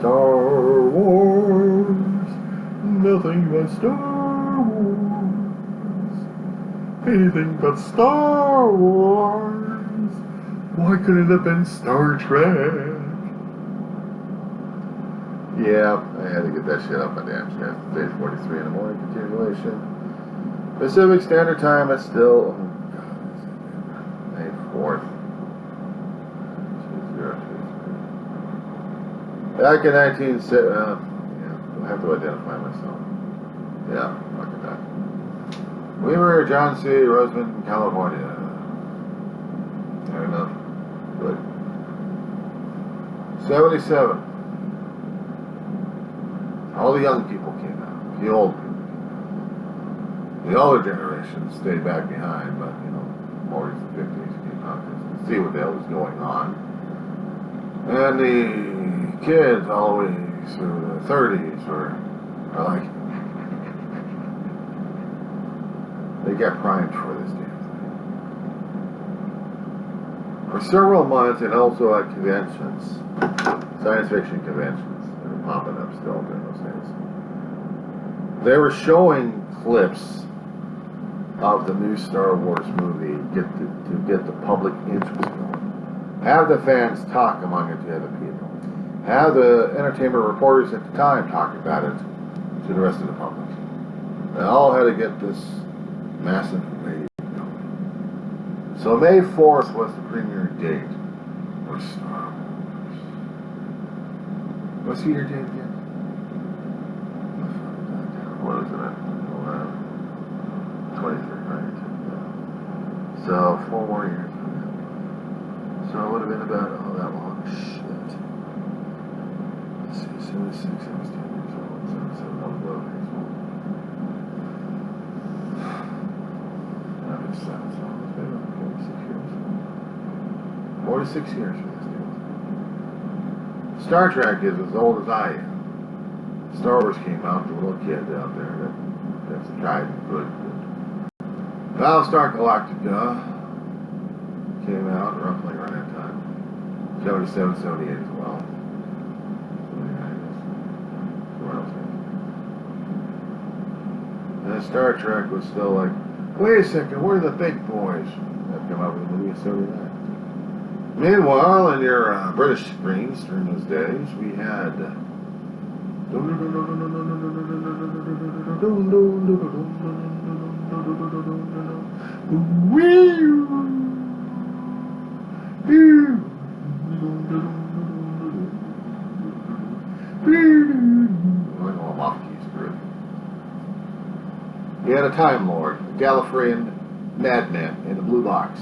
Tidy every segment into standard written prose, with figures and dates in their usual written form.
Star Wars, nothing but Star Wars, anything but Star Wars. Why couldn't it have been Star Trek? Yeah, I had to get that shit up my damn chest. It's 8:43 in the morning, continuation. Pacific Standard Time, it's still, oh God, is it May 4th. Back in 1970, yeah, I have to identify myself. Yeah, fuck it that. Weaver, John C., Roseman, California. Fair enough. Good. 77. All the young people came out. The old people came out. The older generation stayed back behind, but, 40s and 50s came out to see what the hell was going on. And the kids all the way through the 30s are like, they get primed for this damn thing. For several months, and also at conventions, science fiction conventions, that are popping up still during those days, they were showing clips of the new Star Wars movie to get the public interest going. Have the fans talk among it to other people. Have the entertainment reporters at the time talk about it to the rest of the public. They all had to get this massive wave going. So May 4th was the premiere date for Star Wars. What's the year date again? What is it? 23rd, right? So 4 more years. So it would have been about, that long. Shit. Let's see, 76, 17 years old, 77, 11 years old. That makes sense. So it's been about 46 years. 46 years for this dude. Star Trek is as old as I am. Star Wars came out, the little kid out there that's driving good. Battlestar Galactica came out roughly around that time. 77, 78 as well. 79. And Star Trek was still like, wait a second, where are the big boys? That came out with the movie in 79. Meanwhile, in your British screens during those days, we had I'm off keys, really. You had a Time Lord, a Gallifreyan madman in a blue box.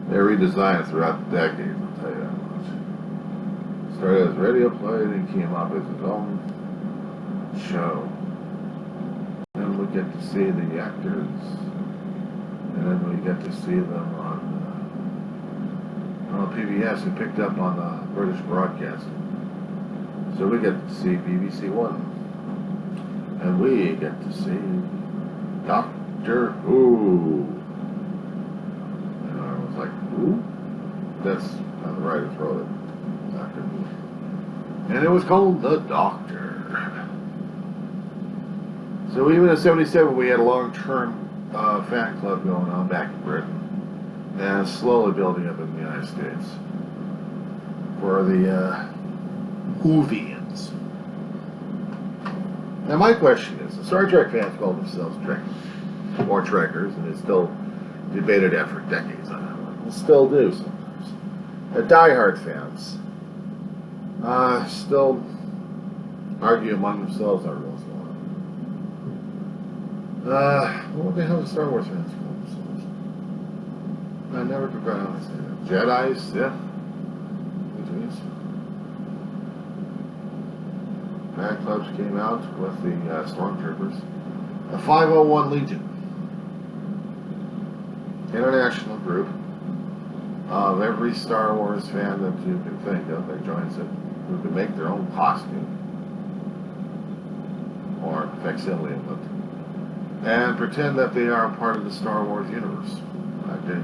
They redesigned throughout the decades, I'll tell you that much. Started as radio play, then came up as his own show. Then we get to see the actors, and then we get to see them on PBS, who picked up on the British broadcasting. So we get to see BBC One, and we get to see Doctor Who. And I was like, who? That's how the writers wrote it, Doctor Who. And it was called The Doctor. So even in 77, we had a long-term fan club going on back in Britain, and slowly building up in the United States for the Whovians. Now my question is, the Star Trek fans call themselves Trekkies, or Trekkers, and it's still debated after decades on that one. They still do sometimes. The diehard fans still argue among themselves over what's going on. What the hell do Star Wars fans call themselves? I never could quite understand that. Jedi, Sith, fan clubs came out with the Stormtroopers. The 501 Legion, international group of every Star Wars fan that you can think of that joins it, who can make their own costume or facsimile of it, and pretend that they are part of the Star Wars universe, like the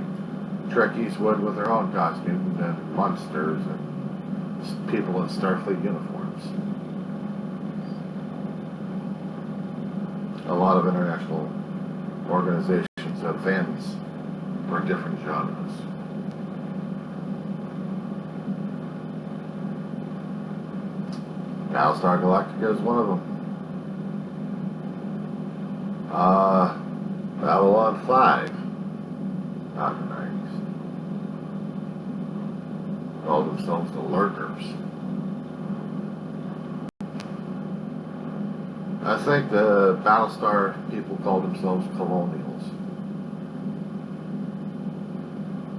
Trekkies would with their own costumes and monsters and people in Starfleet uniforms. A lot of international organizations have fans for different genres. Battlestar Galactica is one of them. Babylon 5, not in the 90s. Called themselves the Lurkers. I think the Battlestar people called themselves Colonials.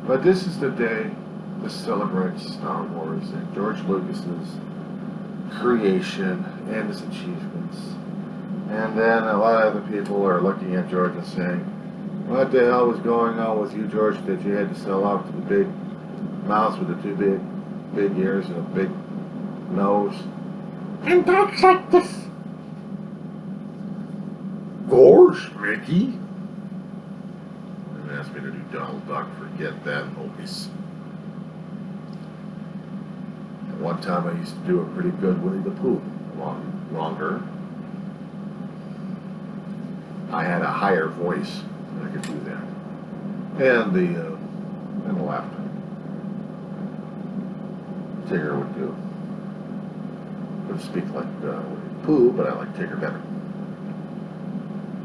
But this is the day that celebrates Star Wars and George Lucas's creation and his achievements. And then a lot of other people are looking at George and saying, what the hell was going on with you, George, that you had to sell off to the big mouse with the two big ears and a big nose? And talks like this. Gosh, Mickey. And asked me to do Donald Duck. Forget that, Opus. And one time I used to do a pretty good Winnie the Pooh. Longer. I had a higher voice, and I could do that. And the laughter. Tigger would do. Would speak like Winnie the Pooh, but I like Tigger better.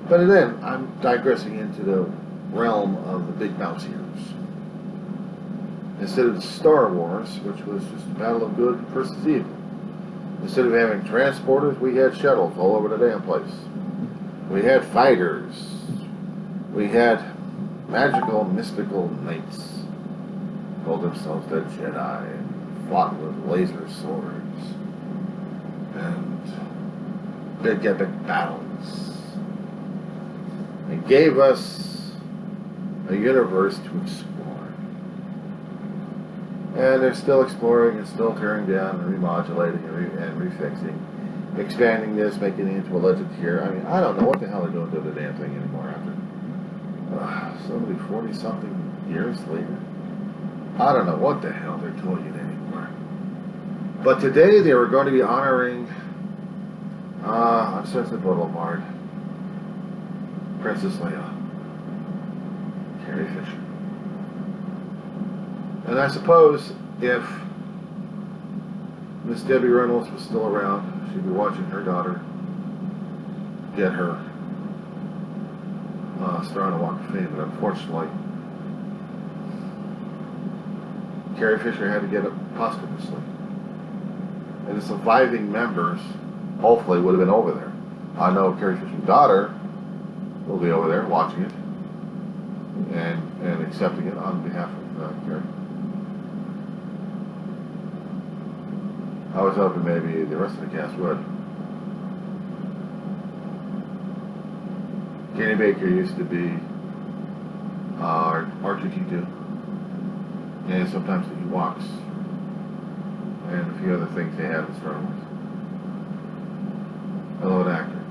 But then I'm digressing into the realm of the big mouse ears. Instead of Star Wars, which was just a battle of good versus evil, instead of having transporters, we had shuttles all over the damn place. We had fighters. We had magical, mystical knights, called themselves the Jedi, and fought with laser swords, and big epic battles. It gave us a universe to explore. And they're still exploring and still tearing down and remodulating and refixing, expanding this, making it into a legend here. I mean, I don't know what the hell they're doing to the damn thing anymore after 40-something years later. I don't know what the hell they're doing anymore. But today they were going to be honoring on Sunset Boulevard Princess Leia, Carrie Fisher. And I suppose if Miss Debbie Reynolds was still around, she'd be watching her daughter get her star on the Walk of Fame. But unfortunately, Carrie Fisher had to get it posthumously. And the surviving members hopefully would have been over there. I know Carrie Fisher's daughter will be over there watching it and accepting it on behalf of Carrie. I was hoping maybe the rest of the cast would. Kenny Baker used to be R2-D2, and sometimes the Ewoks, and a few other things they had in Star Wars. Hello, an actor.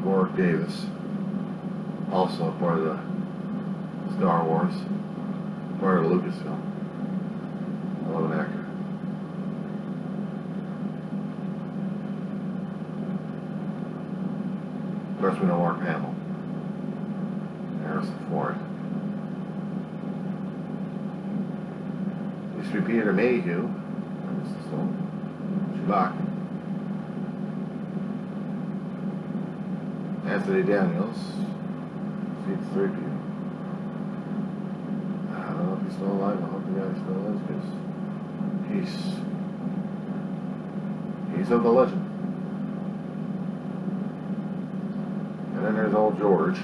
Warwick Davis, also part of the Star Wars, part of the Lucasfilm. Hello, an actor. Of course, we know Mark Hamill, Harrison Ford. Used to be Peter Mayhew, Chewbacca. Anthony Daniels, C-3PO. I don't know if he's still alive. I hope the guy still is, because he's of the legend. And then there's old George.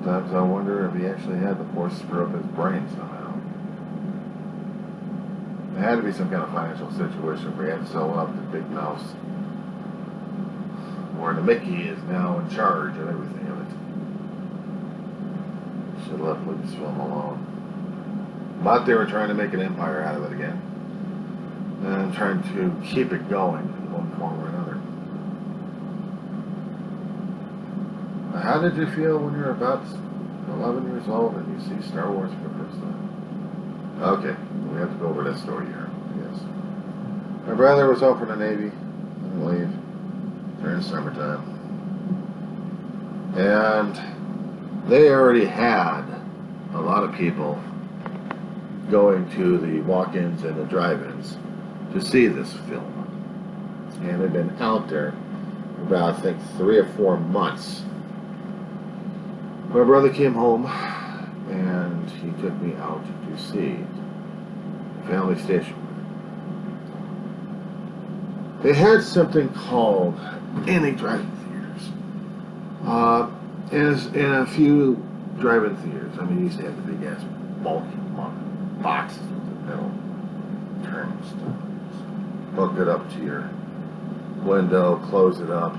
Sometimes I wonder if he actually had the Force screw up his brain somehow. There had to be some kind of financial situation where he had to sell up to Big Mouse, where the Mickey is now in charge of everything of it. Should have left Lucasfilm alone. But they were trying to make an empire out of it again, and trying to keep it going in one form or another. How did you feel when you were about 11 years old and you see Star Wars for the first time. Okay, we have to go over that story here. Yes. My brother was out for the Navy, didn't leave during summertime. And they already had a lot of people going to the walk-ins and the drive-ins to see this film. And they've been out there for about, I think, 3 or 4 months. My brother came home and he took me out to see Family Station. They had something called any drive-in theaters. In a few drive-in theaters, I mean, you used to have the big ass bulky boxes with the metal turnstiles. Hook it up to your window, close it up,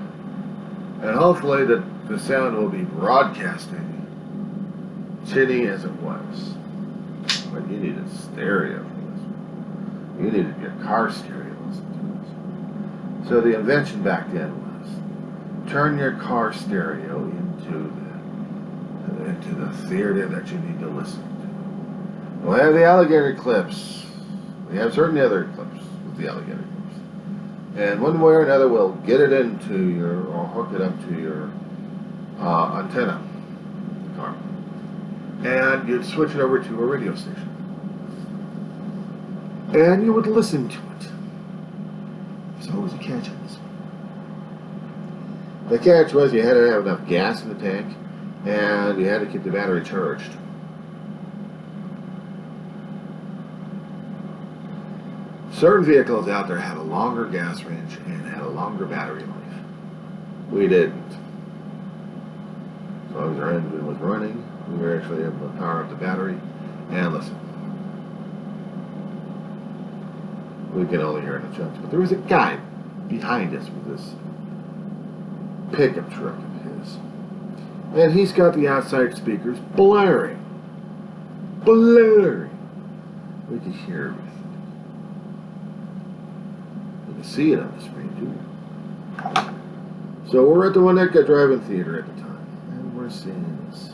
and hopefully the sound will be broadcasting, tinny as it was. But you needed stereo for this one. You needed your car stereo to listen to this. So the invention back then was turn your car stereo into the theater that you need to listen to. We'll have the alligator clips. We have certain other clips with the alligator clips. And one way or another, we'll get it into your, or hook it up to your antenna in the car. And you'd switch it over to a radio station. And you would listen to it. So what was the catch on this one? The catch was you had to have enough gas in the tank, and you had to keep the battery charged. Certain vehicles out there had a longer gas range and had a longer battery life. We didn't. As long as our engine was running, we were actually able to power up the battery and listen. We could only hear the chunks. But there was a guy behind us with this pickup truck of his. And he's got the outside speakers blaring. Blaring. We could hear everything. You can see it on the screen too. So we're at the Winnetka Drive-In Theater at the time. And we're seeing this.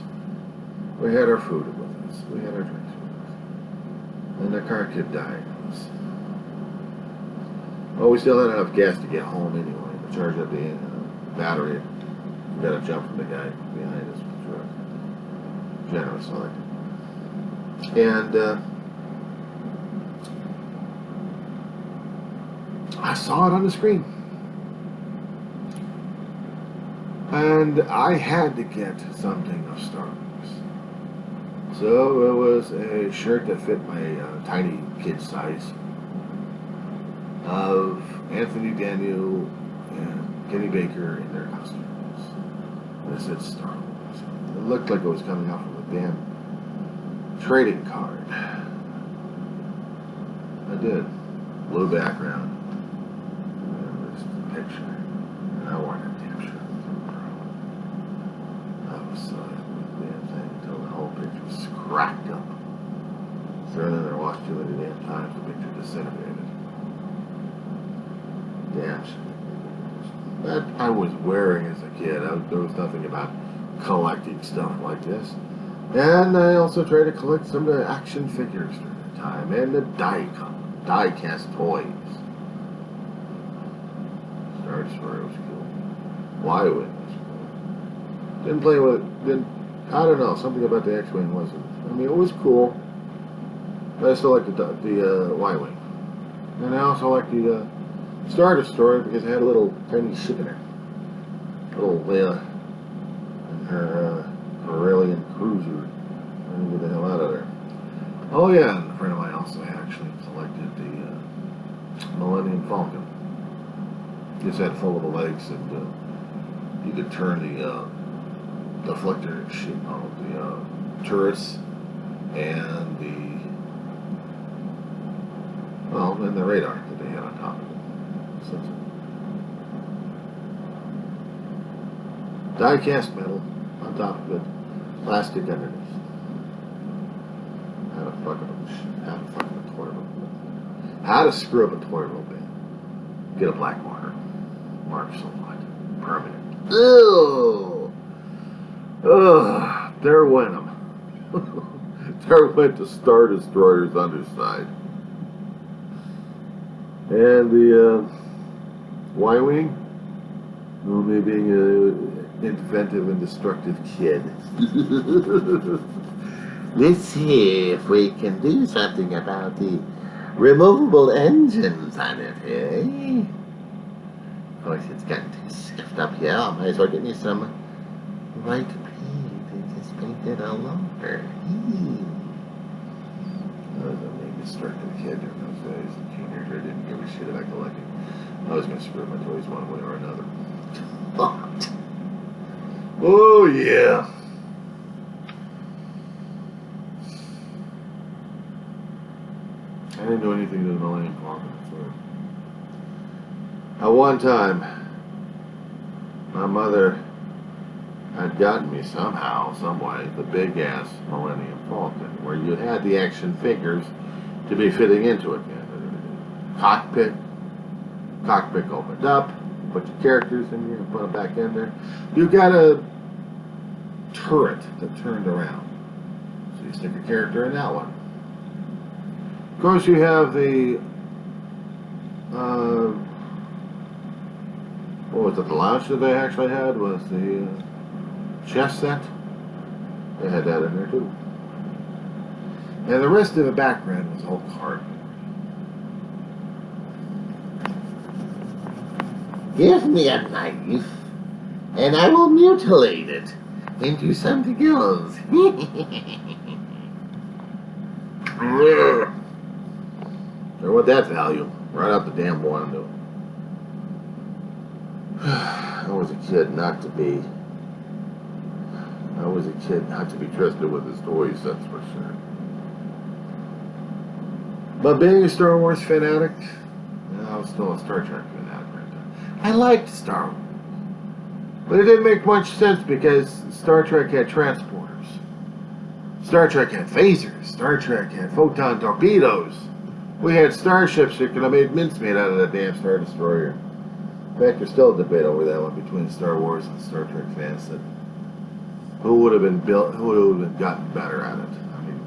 We had our food with us. We had our drinks with us. And the car kept dying on us. Well, we still had enough gas to get home anyway. To charge up the battery. We got a jump from the guy behind us with the truck. Generous like it. And I saw it on the screen. And I had to get something of Star Wars. So it was a shirt that fit my tiny kid size of Anthony Daniel and Kenny Baker in their costumes. And it said Star Wars. It looked like it was coming off of a damn trading card. I did. Blue background. And there's the picture. And I wanted a damn shirt. I was so happy with the damn thing until the whole picture was cracked up. So then I watched too many damn times, the picture disintegrated. Damn shit. That I was wearing as a kid. There was nothing about collecting stuff like this. And I also tried to collect some of the action figures during the time, and the die-cast toys. Star Destroyer was cool. Y-Wing was cool. Didn't play with it. I don't know, something about the X-Wing wasn't. I mean, it was cool, but I still liked the Y-Wing. And I also liked the Star Destroyer because it had a little tiny ship in it. Little Leia and her Aurelian cruiser. I didn't get the hell out of there. Oh yeah, and a friend of mine also actually collected the Millennium Falcon. Just had full little legs, and you could turn the deflector and shit on the turrets and and the radar that they had on top of it. Die-cast metal on top of it, plastic underneath. How to screw up a toy real bad. Get a black marker. Mark somewhat. Permanent. Ew! Ugh! There went 'em. There went the Star Destroyer's underside. And the Y-Wing, well, me being an inventive and destructive kid. Let's see if we can do something about the removable engines on it, eh? Of course, it's gotten too scuffed up here. I might as well get me some white paint and just paint it all over. I was a mean, destructive kid during those days. Teenager, I didn't give a shit about collecting. I was going to screw my toys one way or another. Oh, yeah. I didn't do anything to the Millennium Falcon. At one time, my mother had gotten me somehow, some way, the big-ass Millennium Falcon, where you had the action figures to be fitting into it. Cockpit opened up, put your characters in here, put them back in there. You got a turret that turned around. So you stick a character in that one. Of course, you have the, what was it, the lounge that they actually had was the chess set. They had that in there too. And the rest of the background was all cardboard. Give me a knife, and I will mutilate it into something else. Or with that value, right out the damn window. I was a kid not to be trusted with his toys, that's for sure. But being a Star Wars fanatic, I was still a Star Trek fanatic right there. I liked Star Wars. But it didn't make much sense because Star Trek had transporters. Star Trek had phasers. Star Trek had photon torpedoes. We had starships that could have made mincemeat out of that damn Star Destroyer. In fact, there's still a debate over that one between Star Wars and Star Trek fans that who would have gotten better at it. I mean,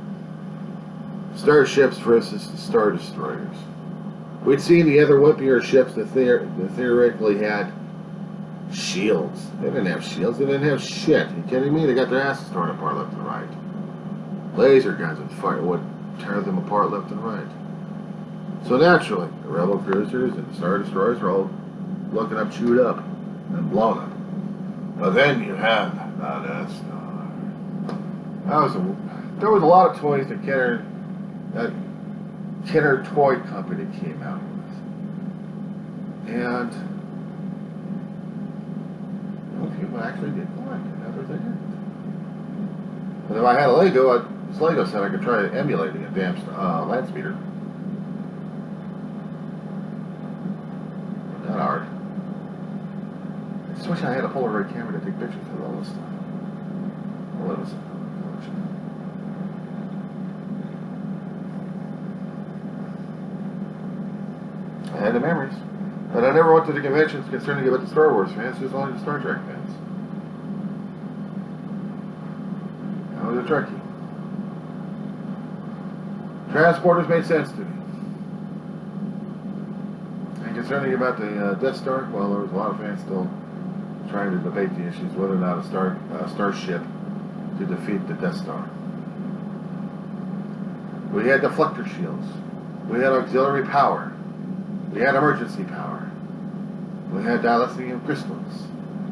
starships versus the Star Destroyers. We'd seen the other whippier ships that theoretically had shields. They didn't have shields. They didn't have shit. Are you kidding me? They got their asses torn apart left and right. Laser guns would tear them apart left and right. So naturally, the Rebel cruisers and the Star Destroyers were all looking up, chewed up, and blown up. But then you had the Death Star. There was a lot of toys that Kenner Toy Company came out with. And people actually did collect it, others they didn't. But if I had a this Lego set, I could try emulating a damn land speeder. Not that hard. I just wish I had a Polaroid camera to take pictures of all this stuff. Well, it was a collection. I had the memories. But I never went to the conventions concerning about the Star Wars fans, just only the Star Trek fans. I was a Trekkie. Transporters made sense to me. And concerning about the Death Star, well, there was a lot of fans still trying to debate the issues whether or not a starship to defeat the Death Star. We had deflector shields. We had auxiliary power. We had emergency power. We had dilithium crystals.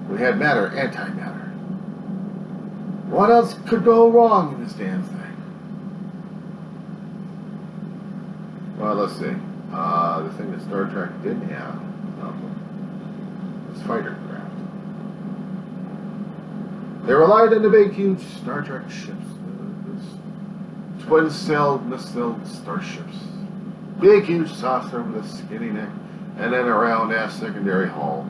We had matter, antimatter. What else could go wrong in this damn thing? Well, let's see. The thing that Star Trek didn't have was fighter craft. They relied on the big, huge Star Trek ships, twin-sailed, missile starships. Big, huge saucer with a skinny neck, and then a round-ass secondary hull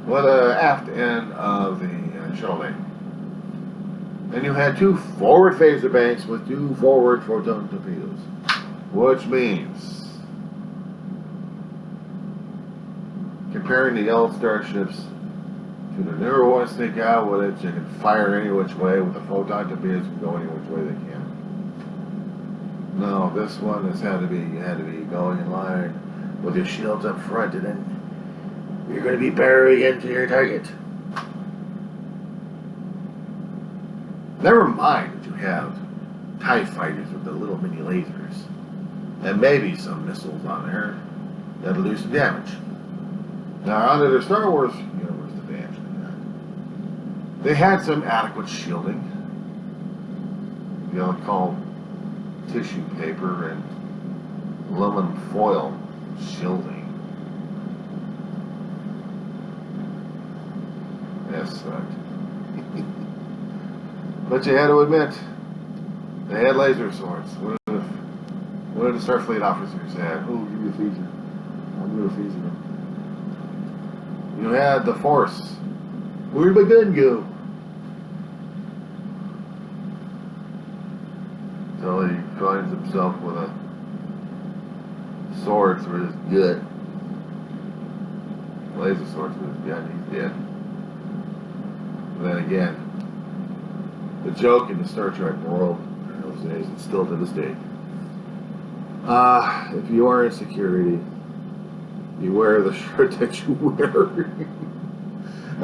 with the aft end of the shuttle deck. And you had two forward phaser banks with two forward photon torpedoes, which means, comparing the old starships To the newer ones sneak out with it, you can fire any which way with the photon torpedoes, can go any which way they can. No, this one you had to be going in line with your shields up front, and then you're going to be barreling into your target. Never mind that you have TIE fighters with the little mini lasers, and maybe some missiles on there that'll do some damage. Now, under the Star Wars universe advantage, they had some adequate shielding. They'll call tissue paper and aluminum foil shielding. That sucked. But you had to admit, they had laser swords. What did the Starfleet officers have? Oh, give me a phaser. I'll give you a phaser. You had the Force. Where'd my gun go? So he finds himself with a sword through his gut. Laser sword through his gut, and he's dead. And then again, the joke in the Star Trek world in those days, and still to this day, if you are in security, you wear the shirt that you wear.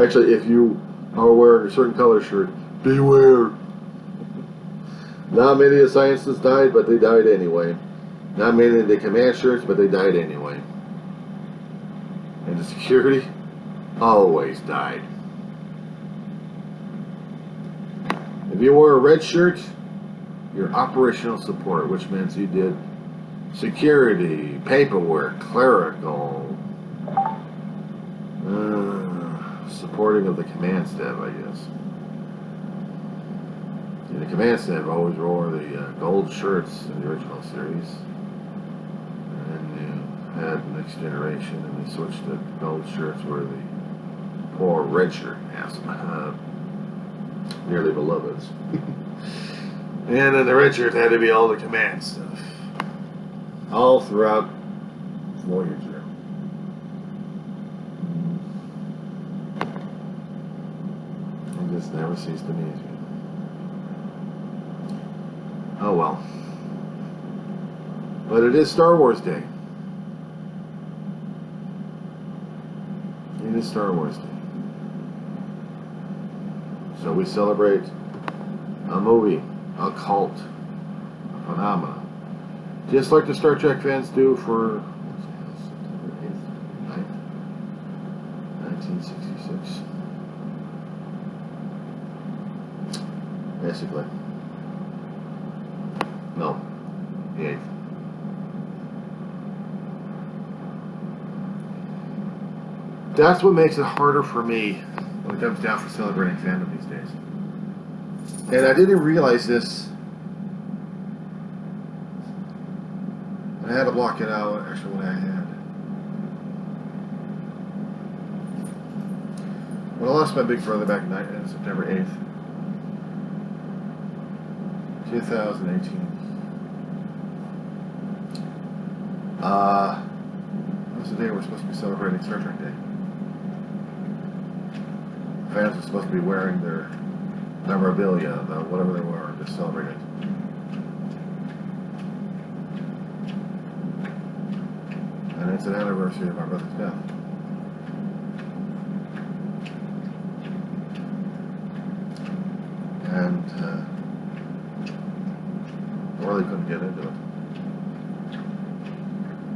Actually, if you are wearing a certain color shirt, beware. Not many of the scientists died, but they died anyway. Not many of the command shirts, but they died anyway. And the security always died. If you wore a red shirt, you're operational support, which means you did security, paperwork, clerical, supporting of the command staff, I guess. And the command staff always wore the gold shirts in the original series. And then you had Next Generation, and they switched to gold shirts where the poor red shirt has nearly beloveds. And then the red shirt had to be all the command stuff. All throughout Voyager. It just never ceased to amaze me. Oh well. But it is Star Wars Day. It is Star Wars Day. So we celebrate a movie, a cult, a phenomenon. Just like the Star Trek fans do for September 8th, 9th, 1966. Basically. No, the 8th. That's what makes it harder for me when it comes down for celebrating fandom these days. And I didn't realize this. I had to block it out, actually, when I had. When I lost my big brother back in September 8th, 2018. That was the day we're supposed to be celebrating Star Trek Day. Fans were supposed to be wearing their memorabilia, whatever they were, to celebrate it. And it's an anniversary of my brother's death. And I really couldn't get into it.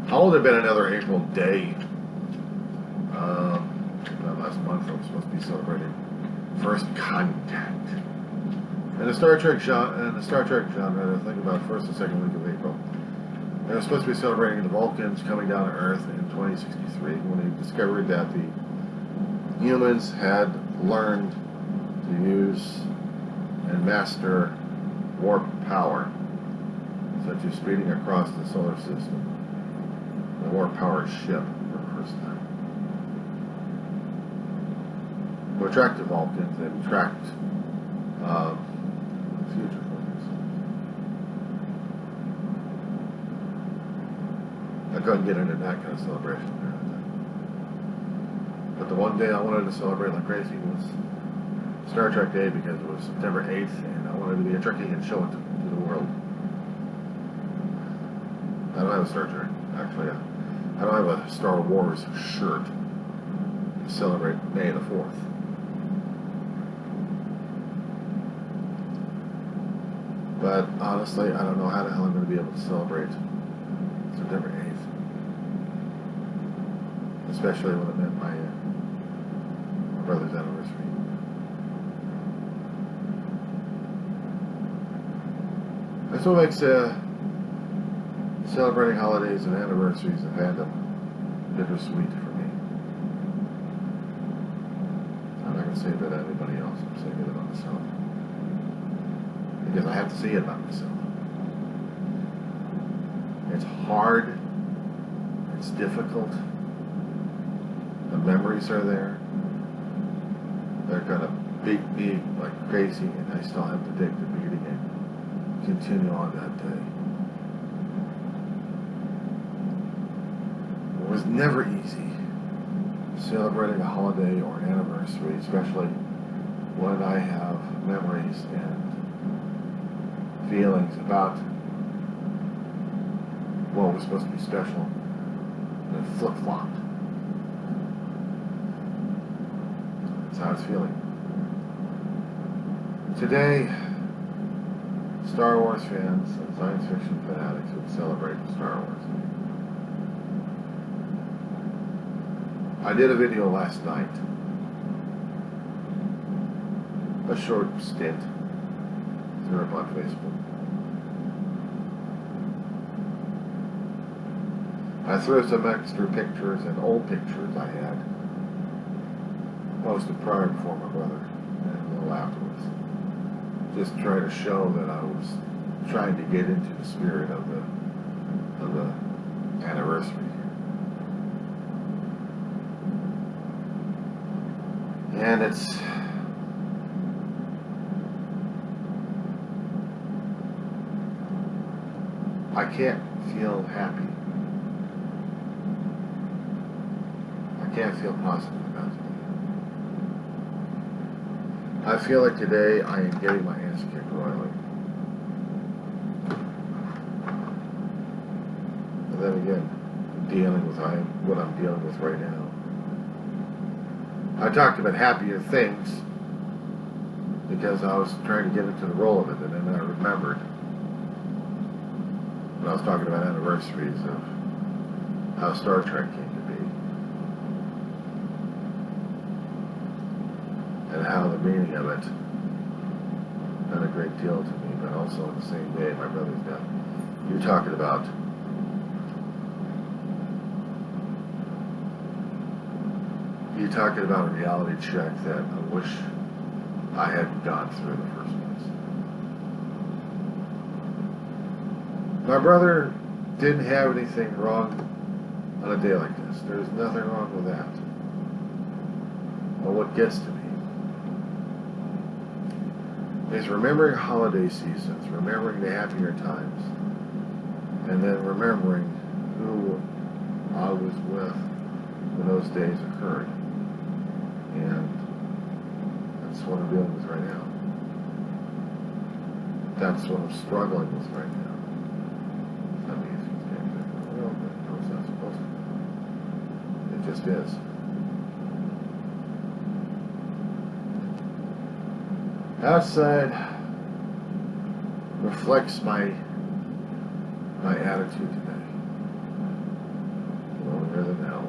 How would have been another April day? Last month I was supposed to be celebrating First Contact. And the Star Trek genre, the thing about first and second week of April. They were supposed to be celebrating the Vulcans coming down to Earth in 2063 when they discovered that the humans had learned to use and master warp power, such as speeding across the solar system. The warp-powered ship for the first time. To attract the Vulcans and attract the future Vulcans. I couldn't get into that kind of celebration there. But the one day I wanted to celebrate like crazy was Star Trek Day because it was September 8th and I wanted to be a Trekkie and show it to the world. I don't have a Star Trek, actually. I don't have a Star Wars shirt to celebrate May the 4th. But honestly, I don't know how the hell I'm going to be able to celebrate September 8th. Especially when it meant my brother's anniversary. That's what makes celebrating holidays and anniversaries and fandom bittersweet for me. I'm not going to say it about anybody else. I'm saying it about myself. Because I have to see it about myself. It's hard. It's difficult. The memories are there. They're going to beat me like crazy, and I still have to take the beating and continue on that day. It was never easy celebrating a holiday or an anniversary, especially when I have memories and feelings about what was supposed to be special, and it flip-flopped. That's how it's feeling. Today, Star Wars fans and science fiction fanatics would celebrate Star Wars. I did a video last night, a short stint, threw it up on Facebook. I threw some extra pictures and old pictures I had posted prior before my brother and a little afterwards. Just try to show that I was trying to get into the spirit of the anniversary. And it's I can't feel happy. I can't feel positive about it. I feel like today I am getting my ass kicked royally. And then again, dealing with what I'm dealing with right now. I talked about happier things because I was trying to get into the role of it, and then I remembered when I was talking about anniversaries of how Star Trek came to be. And how the meaning of it meant a great deal to me, but also on the same day, my brother's death. You're talking about a reality check that I wish I hadn't gone through in the first place. My brother didn't have anything wrong on a day like this. There's nothing wrong with that. But what gets to me is remembering holiday seasons, remembering the happier times, and then remembering who I was with when those days occurred. And that's what I'm dealing with right now. That's what I'm struggling with right now. That means it's getting well, but no, it's not supposed to. It just is. Outside reflects my attitude today. Lonelier than hell.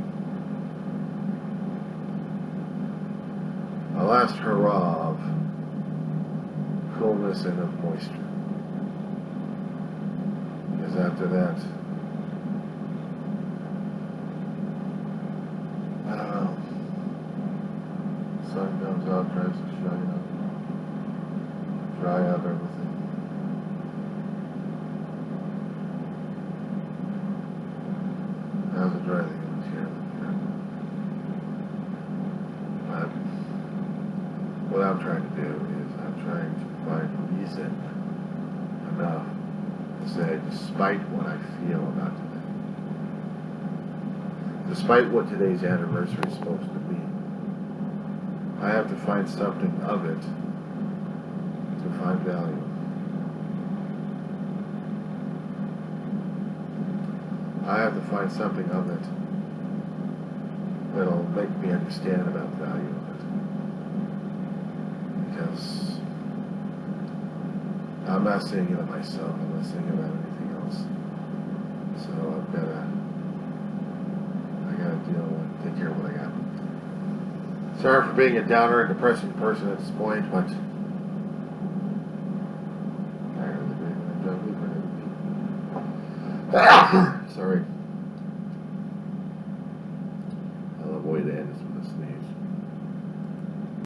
A last hurrah of coolness and of moisture. Because after that, I don't know. Sun comes out, tries to shine up. Dry up everything. How's it dry thing in the chair? But what I'm trying to do is I'm trying to find reason enough to say, despite what I feel about today, despite what today's anniversary is supposed to be, I have to find something of it to find value. I have to find something of it that'll make me understand about the value of it. Because I'm not seeing it in myself, I'm not seeing it about anything else. So I gotta deal with, take care of what I got. Sorry for being a downer and depressing person at this point, but sorry.